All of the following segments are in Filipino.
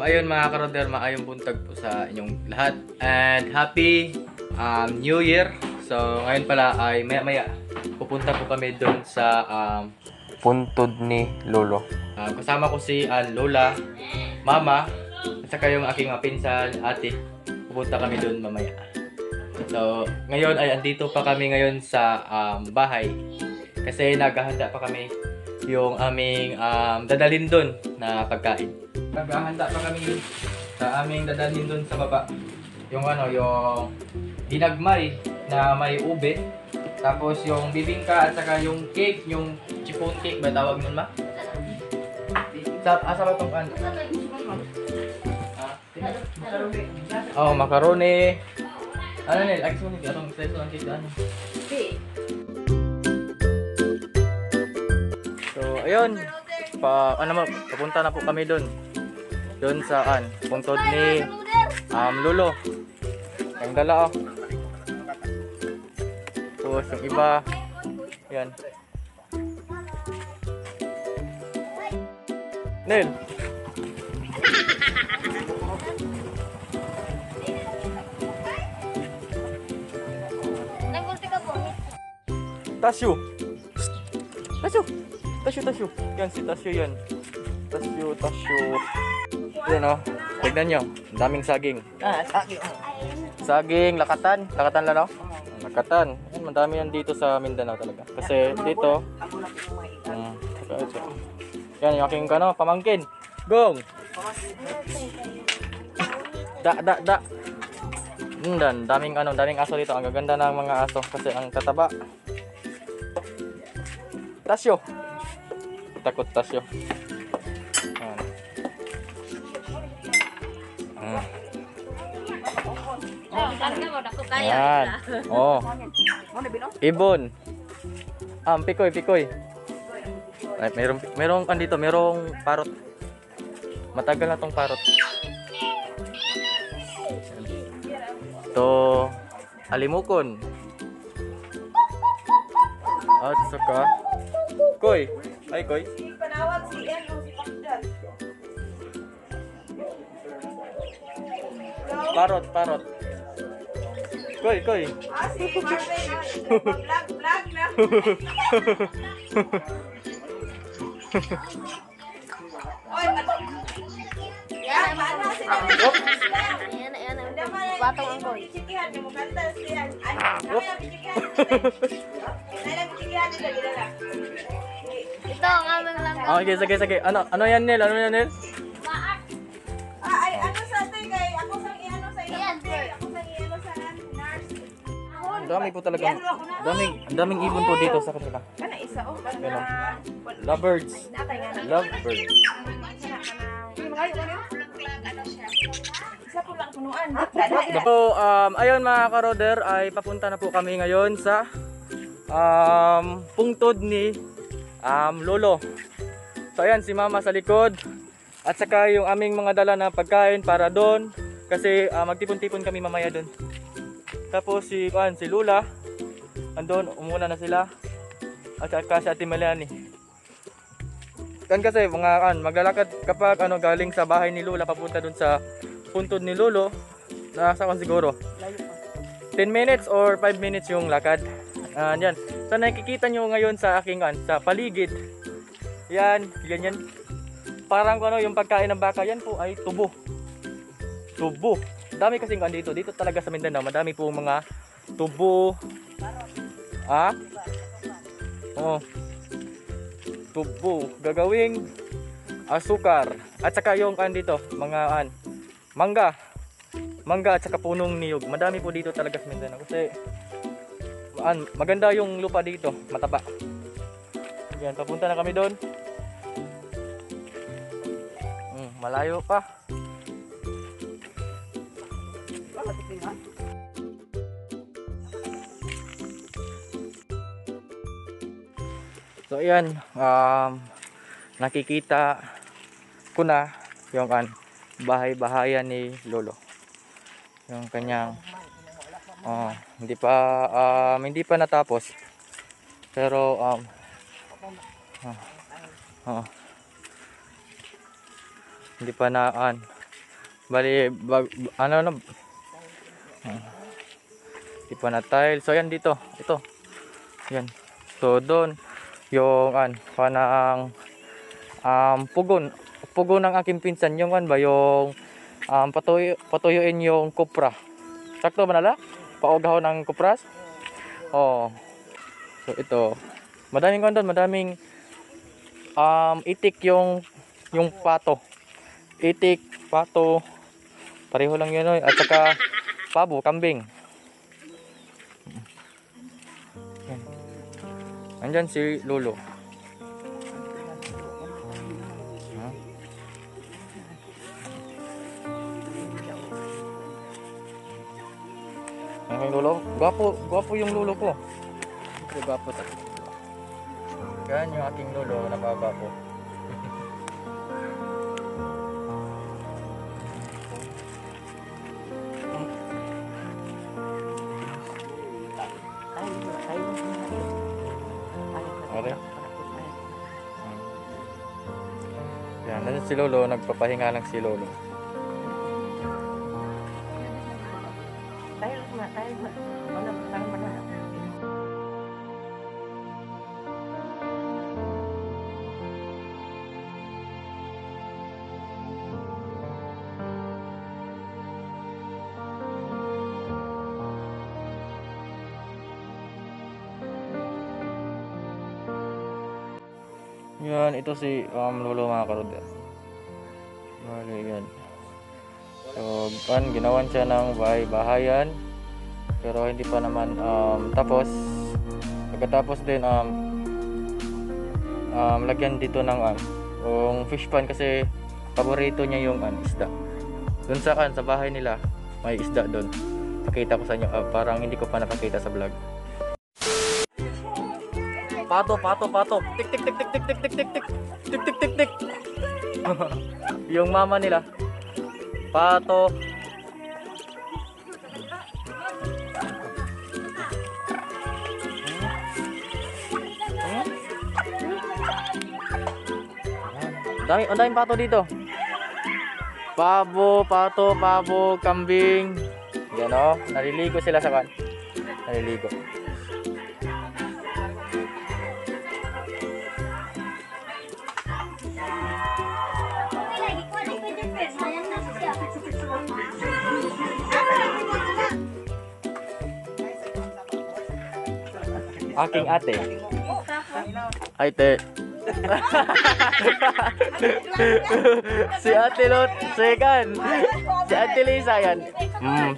ayun mga karoder, maayong buntag po sa inyong lahat. And happy New Year. So ngayon pala ay maya-maya pupunta po kami doon sa puntod ni Lolo. Kasama ko si Lola, Mama, at saka yung aking mga pinsan, ate. Pupunta kami doon mamaya. So ngayon ay andito pa kami ngayon sa bahay. Kasi naghahanda pa kami yung aming dadalhin doon na pagkain. Naghahanda pa kami sa aming dadalhin doon sa baba. Yung yung ginagmay na may ube. Tapos yung bibingka at saka yung cake, yung chiffon cake ba tawag nun ma? Asa ba itong ano? Oh, macaroni. Ano nil? Ay, sunod. Atong slice ng cake ano? So, ayun. Papunta na po kami doon. Doon saan? Puntod ni Lolo. Yung dala oh. Tapos yung iba. Yan. Nel. Tasyo. Tasyo. Yan si Tasyo yan. Tasyo. Yan oh. Tignan nyo. Ang daming saging. Saging. Saging, lakatan. Lakatan lang oh. Lakatan. Yan, madami yan dito sa Mindanao talaga. Kasi dito. Yan yung aking pamangkin. Gong. Da. Daming aso dito. Ang gaganda ng mga aso kasi ang tataba. Tasyo. Takot Tasyo. Yan. Oh. Ibon. Pikoy. Ay, merong andito, merong parot. Matagal na tong parot. To alimukon. At saka Koy. Ay, Koy. Panawag si Eno, si Pakdan. Parot. Koy. Si Marvin. Vlog na. Oy, yan, paano sila? Ayan. Batong ang koy. Chikihan mo kanta siyan. Ano yung chikihan? Ito ang aming lang. Okay, sige. Ano yan, Nel? Ay, ano sa atin kay ako sa iano sa iyo. Ako sa iano sa nurse. Ang dami po talaga. Daming ibon po dito sa kanila. Kana isa oh. Lovebirds. Isa po lang punuan. So, ayun mga karoder, ay papunta na po kami ngayon sa puntod ni Lolo. So ayan, si Mama sa likod. At saka yung aming mga dala na pagkain para doon. Kasi magtipon-tipon kami mamaya doon. Tapos si Lula, andun, umuna na sila. At saka si Ate Melanie. Kasi maglalakad kapag galing sa bahay ni Lula papunta doon sa puntod ni Lolo. Nasa siguro 10 minutes or 5 minutes yung lakad. Yan. So nakikita nyo ngayon sa aking sa paligid. Yan, ganyan. Parang yung pagkain ng baka, yan po ay tubo. Dami kasing dito. Dito talaga sa Mindanao, madami po mga tubo. Tubo. Gagawing asukar. At saka yung dito, mga mangga at saka punong niyog. Madami po dito talaga sa Mindanao. Kasi maganda yung lupa dito, mataba. Yan, papunta na kami doon. Malayo pa. So ayan, nakikita ko na yung bahay-bahayan ni Lolo. Yung kanyang hindi pa natapos. Pero hindi pa Bali, ano na, di pa na tile. So, yan dito. Ito. Yan. So, doon, yung, panang, pugon. Pugon ng aking pinsan. Yung, ba, yung, patuyuin yung kupra. Sakto ba nala? Paugaw ng kupras? Oh. So, ito. Madaming doon. Madaming, itik yung pato. Itik, pato. Pareho lang yun. At saka, pabo, kambing. Andyan si Lolo. Ang lolo, gwapo yung lolo ko. Gwapo talaga. Yan yung aking lolo, napakagwapo. Okay. Yan, nandiyan si Lolo, nagpapahinga lang si Lolo. Yan, ito si Lolo mga karuder. Bali yan. So, ginawan siya ng bahay-bahayan. Pero hindi pa naman tapos. Pagkatapos din lagyan dito ng yung fish pan kasi paborito niya yung isda. Doon sa bahay nila may isda doon. Pakita ko sa inyo, parang hindi ko pa napakita sa vlog. Pato. Tik tik tik tik tik tik tik tik tik tik tik tik tik. Yung mama nila. Pato. Daming pato dito. Pabo, kambing. Yan o, naliligo sila sa kan. Naliligo. Aking ate. Ay, te. Si Ate Lot, second. Si Ate Lisa yan.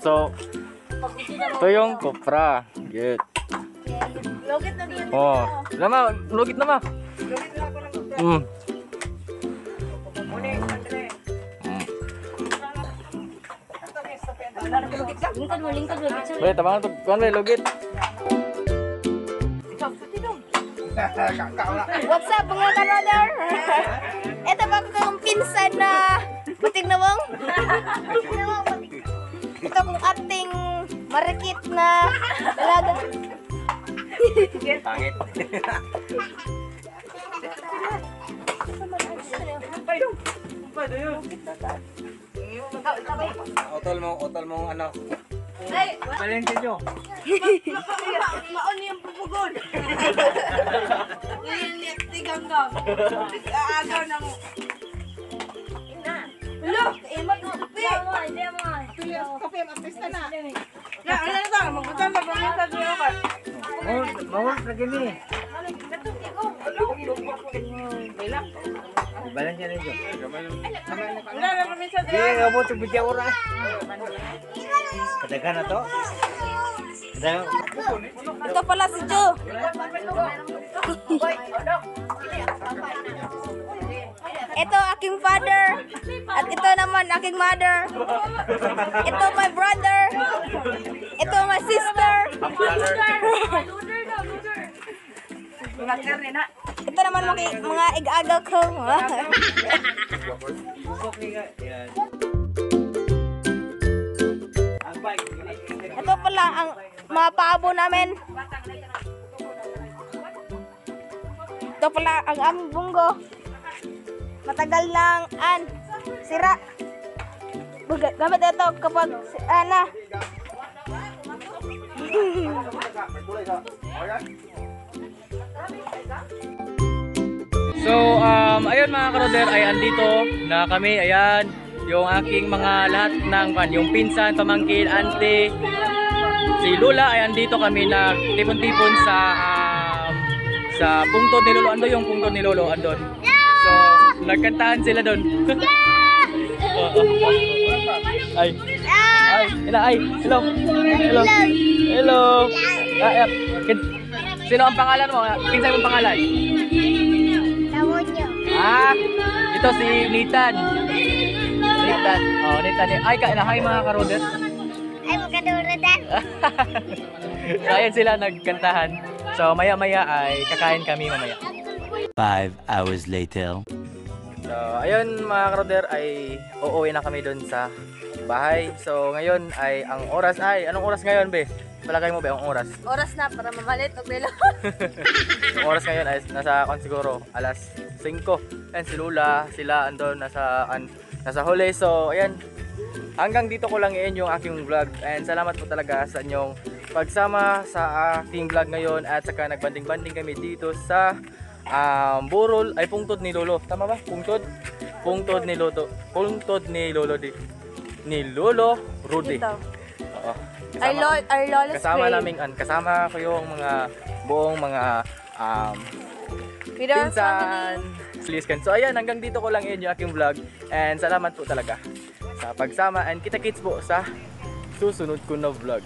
So, ito yung kopra. Good. Lugit na din. Oh, lugit na ma. Lingkod. Wait, tabang ito. Kuan ba lugit? What's up mga ka-brother? Ito ba kong pinsan na bating na mong? Ito kong ating marikit na talaga. Pangit. Utol mo ano. Ay, Valente nyo. maon yung pupugon. Ngayon liyak si Ganggang. Aagaw ng... Look! Imat mo! Hindi mo! Kape, mag-pista na. Ya, ano na ito? Magbutan ba kung yung sasayo ka? Mahul na gini. Valente nyo. Wala na kami sa Hindi nga mo ito bigyan ko na. Kadagan na to. Ito pala si Joe. Ito aking father. At ito naman aking mother. Ito my brother. Ito my sister. Ito naman mga ig-agaw ko. Ito pala ang mga paabo namin. Ito pala ang aming bunggo. Matagal nang sira. Gamit ito kapag ana. So, ayun mga karoder, ay andito na kami. Ayan, yung aking mga lahat ng yung pinsan, pamangkin, auntie, si Lula, ay andito kami nagtipon-tipon sa pungtod ni Lolo. Ando yung pungtod ni Lolo, andon. So, nagkantahan sila doon. Ay. Ay, hello. Hello. Hello. Sino ang pangalan mo? Pinsan mong pangalan? Ito si Nathan. Nathan. Oh, Nathan. Ay, hi mga karoder. Ay, magkadurudan. So, ayan sila nagkantahan. So, maya-maya ay kakain kami mamaya. 5 hours later. So, ayun mga karoder ay uuwi na kami doon sa bahay. So, ngayon ay ang oras ay, anong oras ngayon, be? Palagay mo ba ang oras? Oras na para mamalit og nila. Ang oras ngayon ay nasa siguro alas 5. Ayan si Lula, sila andon nasa huli. So, ayan. Hanggang dito ko lang iyon yung aking vlog. And salamat po talaga sa inyong pagsama sa aking vlog ngayon at saka nagbanding-banding kami dito sa burol ay pungtod ni Lolo. Tama ba? Pungtod ni Lolo. Pungtod ni Lolo ni Lolo Rudy. Oo. Kasama ko yung mga buong mga pinsan. So ayan, hanggang dito ko lang yun yung aking vlog. And salamat po talaga sa pagsama. And kita-kits po sa susunod ko na vlog.